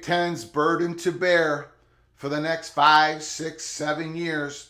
Ten's burden to bear for the next 5, 6, 7 years.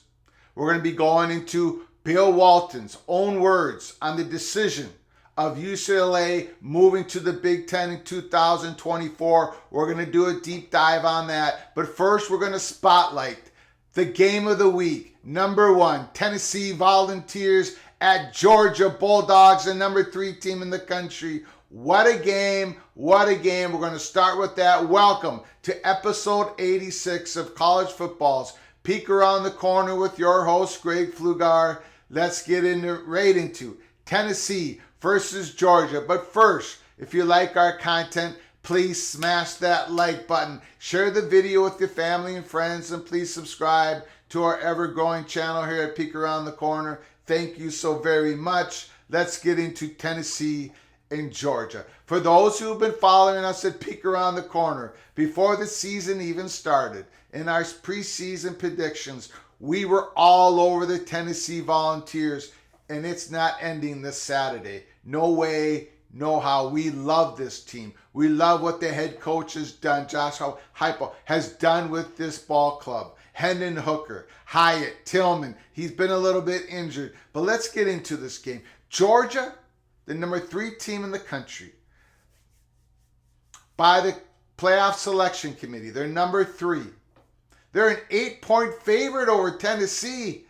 We're going to be going into Bill Walton's own words on the decision of UCLA moving to the Big Ten in 2024. We're going to do a deep dive on that. But first, we're going to spotlight the game of the week. Number 1, Tennessee Volunteers at Georgia Bulldogs, the number 3 team in the country. What a game. What a game. We're going to start with that. Welcome to episode 86 of College Football's Peek Around the Corner with your host, Greg Pflugar. Let's get right into Tennessee versus Georgia. But first, if you like our content, please smash that like button. Share the video with your family and friends, and please subscribe to our ever-growing channel here at Peek Around the Corner. Thank you so very much. Let's get into Tennessee and Georgia. For those who have been following us at Peek Around the Corner, before the season even started, in our preseason predictions, we were all over the Tennessee Volunteers, and it's not ending this Saturday. No way, no how. We love this team. We love what the head coach has done, Josh Heupel, has done with this ball club. Hendon Hooker, Hyatt, Tillman, he's been a little bit injured. But let's get into this game. Georgia, the number 3 team in the country, by the playoff selection committee, they're number 3. They're an 8-point favorite over Tennessee.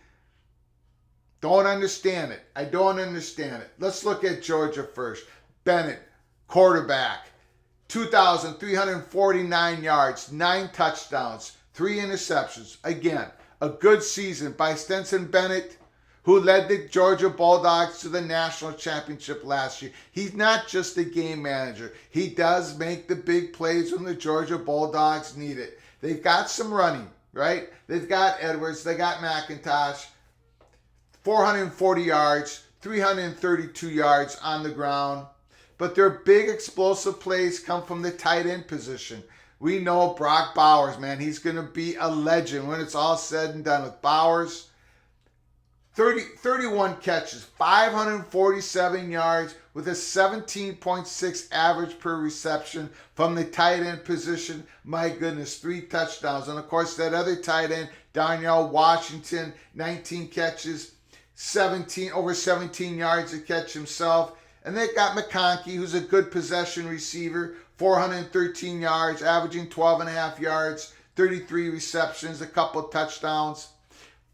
Don't understand it. I don't understand it. Let's look at Georgia first. Bennett, quarterback, 2,349 yards, 9 touchdowns, 3 interceptions. Again, a good season by Stetson Bennett, who led the Georgia Bulldogs to the national championship last year. He's not just a game manager. He does make the big plays when the Georgia Bulldogs need it. They've got some running, right? They've got Edwards. They got McIntosh. 440 yards, 332 yards on the ground. But their big explosive plays come from the tight end position. We know Brock Bowers, man. He's going to be a legend when it's all said and done with Bowers. 31 catches, 547 yards with a 17.6 average per reception from the tight end position. My goodness, 3 touchdowns. And of course, that other tight end, Darnell Washington, 19 catches, over 17 yards a catch himself. And they've got McConkey, who's a good possession receiver, 413 yards, averaging 12.5 yards, 33 receptions, a couple touchdowns.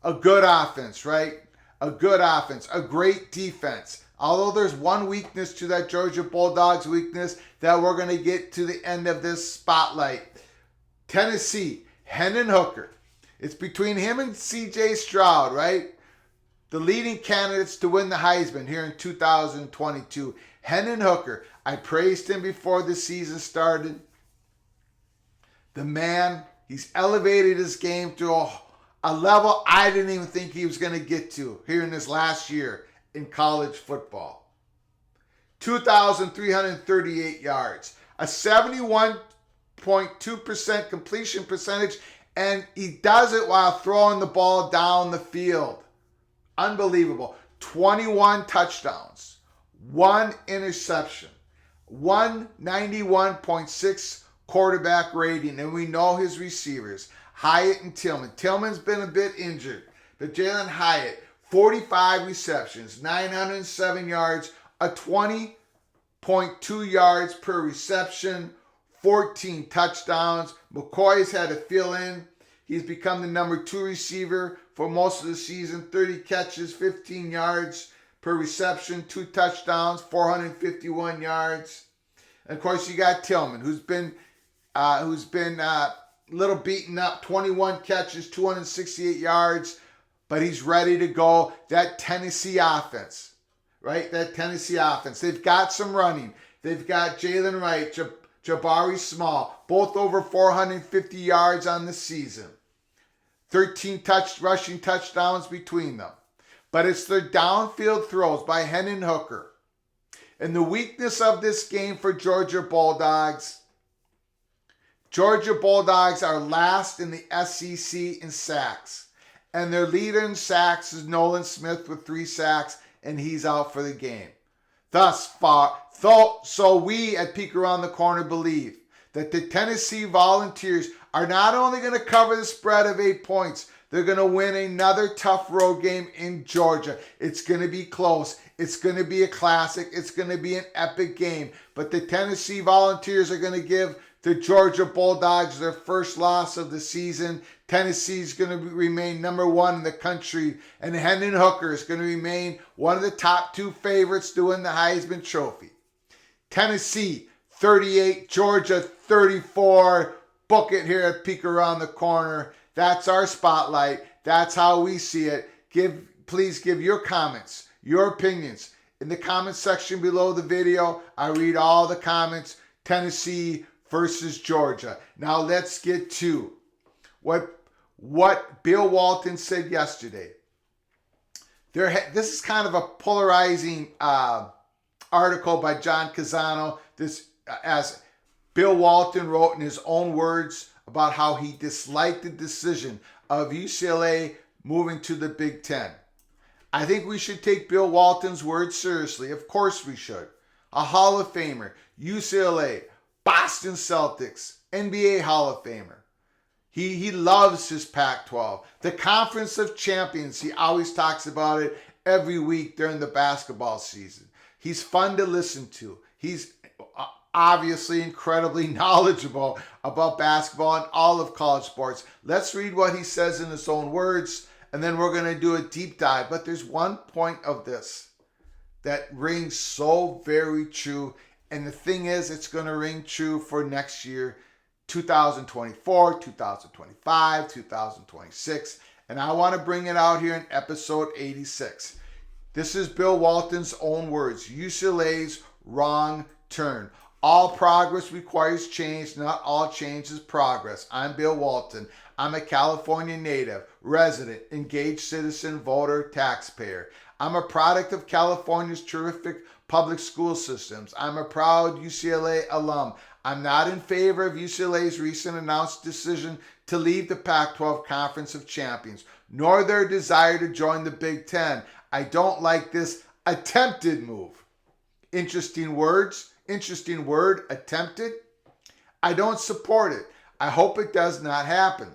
A good offense, right? A good offense, a great defense. Although there's one weakness to that Georgia Bulldogs weakness that we're going to get to the end of this spotlight. Tennessee, Hendon Hooker. It's between him and C.J. Stroud, right? The leading candidates to win the Heisman here in 2022. Hendon Hooker, I praised him before the season started. The man, he's elevated his game to a level I didn't even think he was going to get to here in his last year in college football. 2,338 yards, a 71.2% completion percentage, and he does it while throwing the ball down the field. Unbelievable. 21 touchdowns, 1 interception, 191.6 quarterback rating, and we know his receivers, Hyatt and Tillman. Tillman's been a bit injured, but Jalen Hyatt, 45 receptions, 907 yards, a 20.2 yards per reception, 14 touchdowns. McCoy's had to fill in. He's become the number 2 receiver for most of the season, 30 catches, 15 yards per reception, 2 touchdowns, 451 yards. And of course, you got Tillman, who's been a little beaten up, 21 catches, 268 yards, but he's ready to go. That Tennessee offense, right? That Tennessee offense. They've got some running. They've got Jalen Wright, Jabari Small, both over 450 yards on the season. 13 rushing touchdowns between them. But it's their downfield throws by Hendon Hooker. And the weakness of this game for Georgia Bulldogs are last in the SEC in sacks. And their leader in sacks is Nolan Smith with 3 sacks, and he's out for the game. Thus far, so we at Peek Around the Corner believe that the Tennessee Volunteers are not only going to cover the spread of 8 points, they're going to win another tough road game in Georgia. It's going to be close. It's going to be a classic. It's going to be an epic game. But the Tennessee Volunteers are going to give the Georgia Bulldogs their first loss of the season. Tennessee's going to remain number 1 in the country. And Hendon Hooker is going to remain one of the top 2 favorites to win the Heisman Trophy. Tennessee 38, Georgia 34. Book it here at Peek Around the Corner. That's our spotlight. That's how we see it. Please give your comments, your opinions in the comment section below the video. I read all the comments. Tennessee versus Georgia. Now let's get to what Bill Walton said yesterday. This is kind of a polarizing article by John Casano. As Bill Walton wrote in his own words about how he disliked the decision of UCLA moving to the Big Ten. I think we should take Bill Walton's words seriously. Of course we should. A Hall of Famer, UCLA, Boston Celtics, NBA Hall of Famer. He loves his Pac-12. The Conference of Champions, he always talks about it every week during the basketball season. He's fun to listen to. He's obviously incredibly knowledgeable about basketball and all of college sports. Let's read what he says in his own words, and then we're going to do a deep dive. But there's one point of this that rings so very true, and the thing is, it's going to ring true for next year, 2024, 2025, 2026, and I want to bring it out here in episode 86. This is Bill Walton's own words. UCLA's wrong turn. All progress requires change. Not all change is progress. I'm Bill Walton. I'm a California native, resident, engaged citizen, voter, taxpayer. I'm a product of California's terrific public school systems. I'm a proud UCLA alum. I'm not in favor of UCLA's recent announced decision to leave the Pac-12 Conference of Champions, nor their desire to join the Big Ten. I don't like this attempted move. Interesting word, attempted. I don't support it. I hope it does not happen.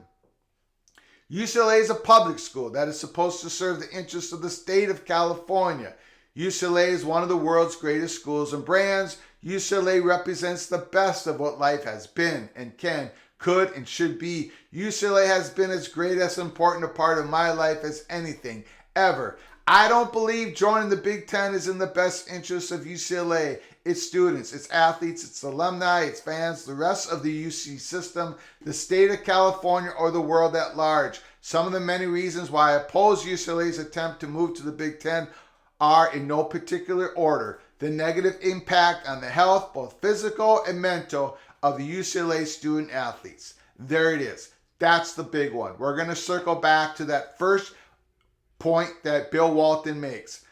UCLA is a public school that is supposed to serve the interests of the state of California. UCLA is one of the world's greatest schools and brands. UCLA represents the best of what life has been and can, could, and should be. UCLA has been as great as important a part of my life as anything, ever. I don't believe joining the Big Ten is in the best interest of UCLA, its students, its athletes, its alumni, its fans, the rest of the UC system, the state of California, or the world at large. Some of the many reasons why I oppose UCLA's attempt to move to the Big Ten are in no particular order. The negative impact on the health, both physical and mental, of the UCLA student athletes. There it is. That's the big one. We're going to circle back to that first point that Bill Walton makes.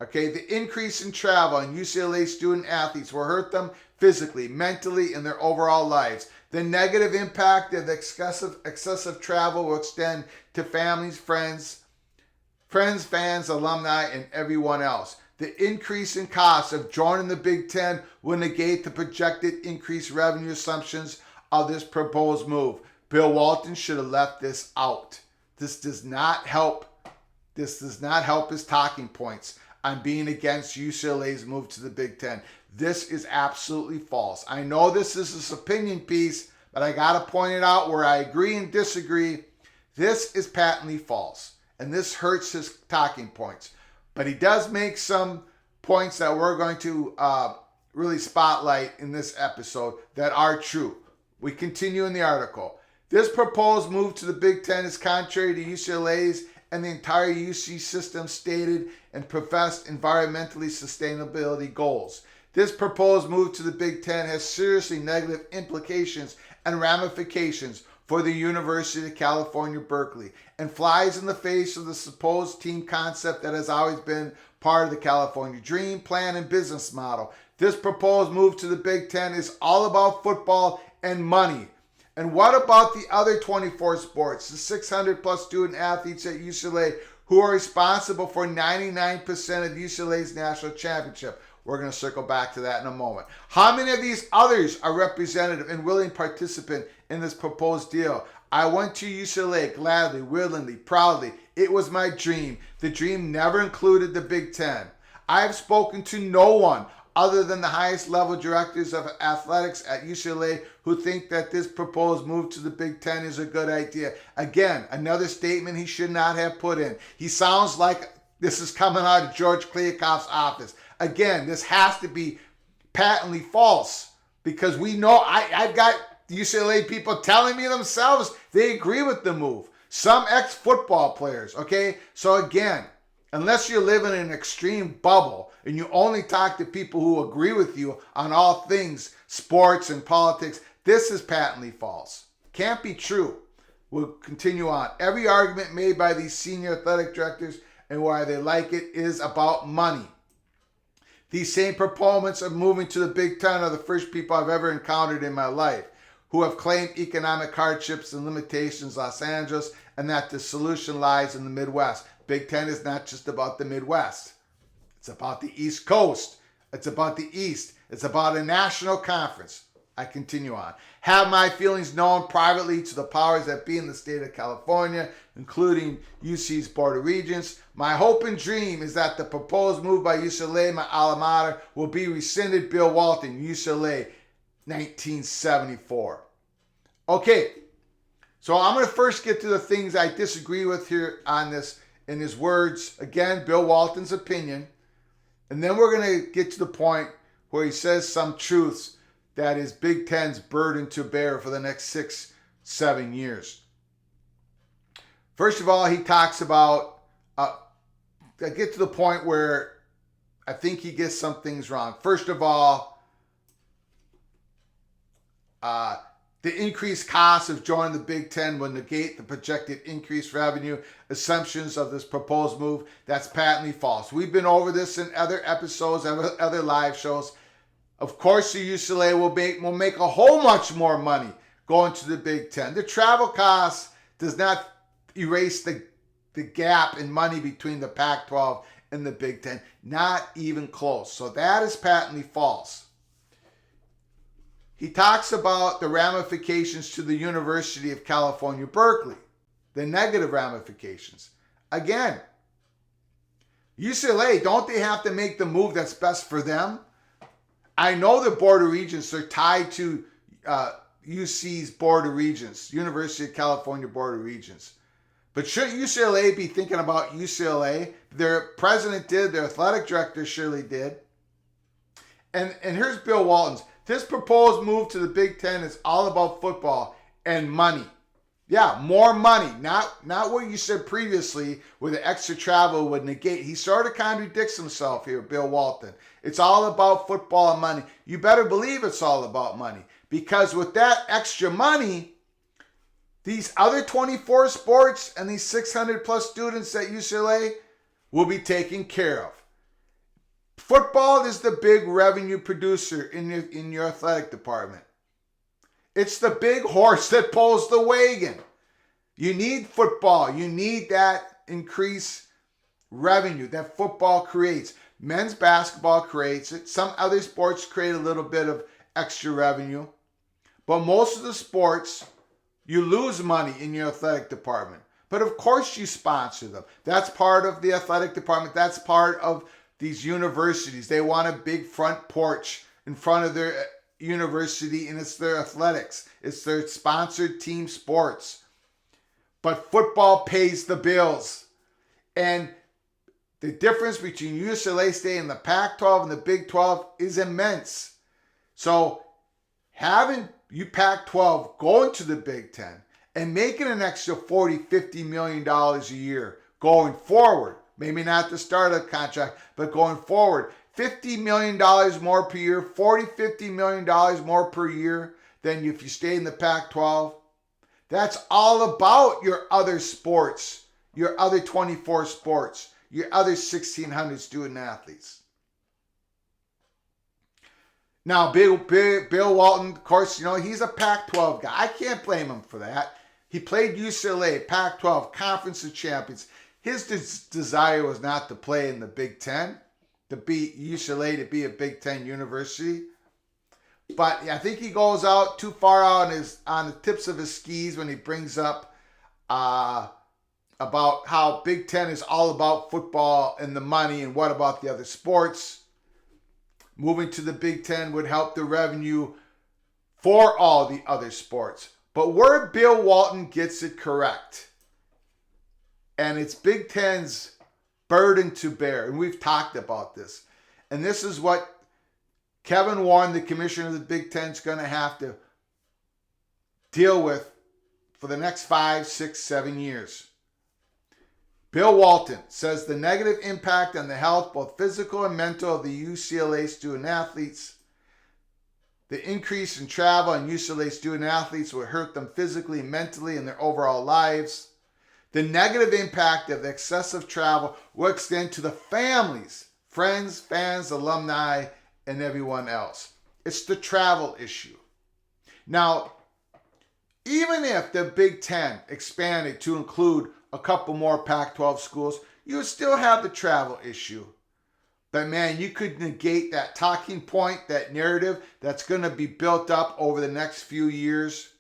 Okay, the increase in travel and UCLA student athletes will hurt them physically, mentally, in their overall lives. The negative impact of excessive travel will extend to families, friends, fans, alumni, and everyone else. The increase in costs of joining the Big Ten will negate the projected increased revenue assumptions of this proposed move. Bill Walton should have left this out. This does not help his talking points on being against UCLA's move to the Big Ten. This is absolutely false. I know this is his opinion piece, but I got to point it out where I agree and disagree. This is patently false, and this hurts his talking points. But he does make some points that we're going to really spotlight in this episode that are true. We continue in the article. This proposed move to the Big Ten is contrary to UCLA's and the entire UC system stated and professed environmentally sustainability goals. This proposed move to the Big Ten has seriously negative implications and ramifications for the University of California, Berkeley, and flies in the face of the supposed team concept that has always been part of the California dream, plan, and business model. This proposed move to the Big Ten is all about football and money. And what about the other 24 sports, the 600 plus student athletes at UCLA who are responsible for 99% of UCLA's national championship? We're going to circle back to that in a moment. How many of these others are representative and willing participant in this proposed deal? I went to UCLA gladly, willingly, proudly. It was my dream. The dream never included the Big Ten. I have spoken to no one other than the highest level directors of athletics at UCLA who think that this proposed move to the Big Ten is a good idea. Again, another statement he should not have put in. He sounds like this is coming out of George Kliakoff's office. Again, this has to be patently false because we know I've got UCLA people telling me themselves they agree with the move. Some ex-football players, okay? So again, unless you're living in an extreme bubble and you only talk to people who agree with you on all things sports and politics, this is patently false. Can't be true. We'll continue on. Every argument made by these senior athletic directors and why they like it is about money. These same proponents of moving to the Big Ten are the first people I've ever encountered in my life who have claimed economic hardships and limitations in Los Angeles and that the solution lies in the Midwest. Big Ten is not just about the Midwest. It's about the East Coast. It's about the East. It's about a national conference. I continue on. Have my feelings known privately to the powers that be in the state of California, including UC's Board of Regents. My hope and dream is that the proposed move by UCLA, my alma mater, will be rescinded. Bill Walton, UCLA, 1974. Okay, so I'm going to first get to the things I disagree with here on this, in his words. Again, Bill Walton's opinion. And then we're going to get to the point where he says some truths that is Big Ten's burden to bear for the next 6-7 years. First of all, he talks about, I get to the point where I think he gets some things wrong. First of all, the increased cost of joining the Big Ten will negate the projected increased revenue assumptions of this proposed move. That's patently false. We've been over this in other episodes, other live shows. Of course, the UCLA will make a whole much more money going to the Big Ten. The travel cost does not erase the gap in money between the Pac-12 and the Big Ten. Not even close. So that is patently false. He talks about the ramifications to the University of California, Berkeley, the negative ramifications. Again, UCLA, don't they have to make the move that's best for them? I know the Board of Regents are tied to UC's Board of Regents, University of California Board of Regents. But should UCLA be thinking about UCLA? Their president did, their athletic director surely did. And here's Bill Walton's. This proposed move to the Big Ten is all about football and money. Yeah, more money. Not what you said previously where the extra travel would negate. He sort of contradicts himself here, Bill Walton. It's all about football and money. You better believe it's all about money. Because with that extra money, these other 24 sports and these 600 plus students at UCLA will be taken care of. Football is the big revenue producer in your athletic department. It's the big horse that pulls the wagon. You need football. You need that increased revenue that football creates. Men's basketball creates it. Some other sports create a little bit of extra revenue. But most of the sports, you lose money in your athletic department. But of course you sponsor them. That's part of the athletic department. That's part of these universities. They want a big front porch in front of their university, and it's their athletics. It's their sponsored team sports. But football pays the bills. And the difference between UCLA staying in the Pac-12 and the Big 12 is immense. So having you Pac-12 going to the Big 10 and making an extra $40, $50 million a year going forward, maybe not the start of the contract, but going forward, $50 million more per year, $40, $50 million more per year than if you stay in the Pac-12. That's all about your other sports, your other 24 sports, your other 1,600 student athletes. Now, Bill Walton, of course, he's a Pac-12 guy. I can't blame him for that. He played UCLA, Pac-12, Conference of Champions. His desire was not to play in the Big Ten. to beat UCLA to be a Big Ten university. But I think he goes out too far out on the tips of his skis when he brings up about how Big Ten is all about football and the money, and what about the other sports. Moving to the Big Ten would help the revenue for all the other sports. But where Bill Walton gets it correct, and it's Big Ten's burden to bear, and we've talked about this, and this is what Kevin Warren, the commissioner of the Big Ten, is going to have to deal with for the next 5, 6, 7 years. Bill Walton says the negative impact on the health, both physical and mental, of the UCLA student athletes. The increase in travel on UCLA student athletes will hurt them physically and mentally in their overall lives. The negative impact of the excessive travel will extend to the families, friends, fans, alumni, and everyone else. It's the travel issue. Now, even if the Big Ten expanded to include a couple more Pac-12 schools, you would still have the travel issue. But man, you could negate that talking point, that narrative that's going to be built up over the next few years.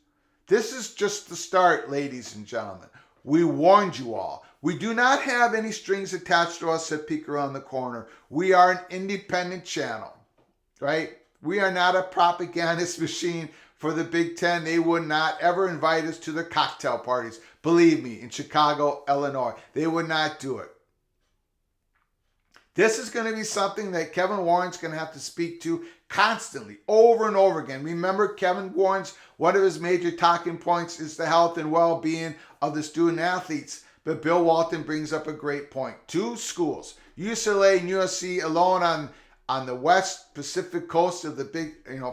This is just the start, ladies and gentlemen. We warned you all. We do not have any strings attached to us at Peek Around the Corner. We are an independent channel, right? We are not a propagandist machine for the Big Ten. They would not ever invite us to their cocktail parties. Believe me, in Chicago, Illinois, they would not do it. This is going to be something that Kevin Warren's going to have to speak to constantly, over and over again. Remember, Kevin Warren's, one of his major talking points is the health and well-being of the student athletes. But Bill Walton brings up a great point. 2 schools, UCLA and USC, alone on the West Pacific coast of the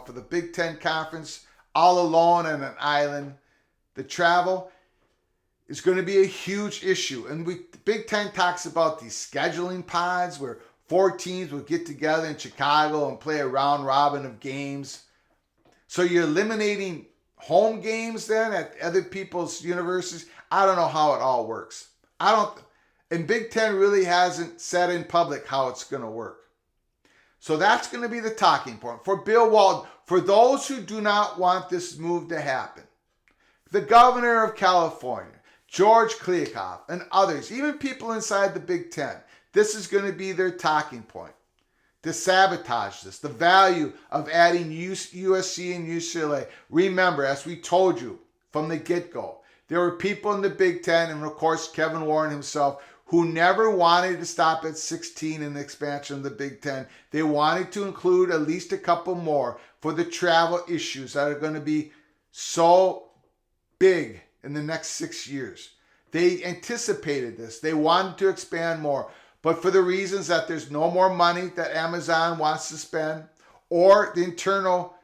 for the Big Ten Conference, all alone on an island. The travel is going to be a huge issue. And the Big Ten talks about these scheduling pods where 4 teams will get together in Chicago and play a round robin of games. So you're eliminating home games then at other people's universities. I don't know how it all works. And Big Ten really hasn't said in public how it's going to work. So that's going to be the talking point for Bill Walton. For those who do not want this move to happen, the governor of California, George Kliakoff, and others, even people inside the Big Ten, this is going to be their talking point. To sabotage this, the value of adding USC and UCLA. Remember, as we told you from the get-go, there were people in the Big Ten, and of course Kevin Warren himself, who never wanted to stop at 16 in the expansion of the Big Ten. They wanted to include at least a couple more for the travel issues that are going to be so big in the next 6 years. They anticipated this. They wanted to expand more. But for the reasons that there's no more money that Amazon wants to spend, or the internal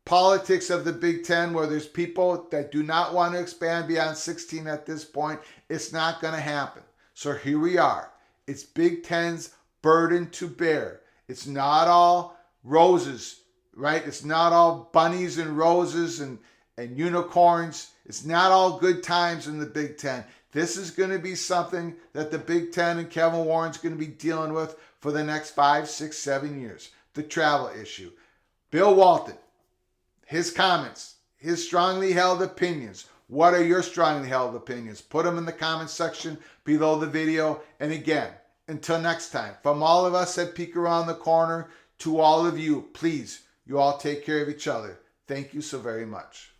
politics of the Big Ten where there's people that do not want to expand beyond 16 at this point, it's not going to happen. So here we are. It's Big Ten's burden to bear. It's not all roses, right? It's not all bunnies and roses and unicorns. It's not all good times in the Big Ten. This is going to be something that the Big Ten and Kevin Warren's going to be dealing with for the next 5, 6, 7 years. The travel issue. Bill Walton, his comments, his strongly held opinions. What are your strongly held opinions? Put them in the comment section below the video. And again, until next time, from all of us at Peek Around the Corner to all of you, please, you all take care of each other. Thank you so very much.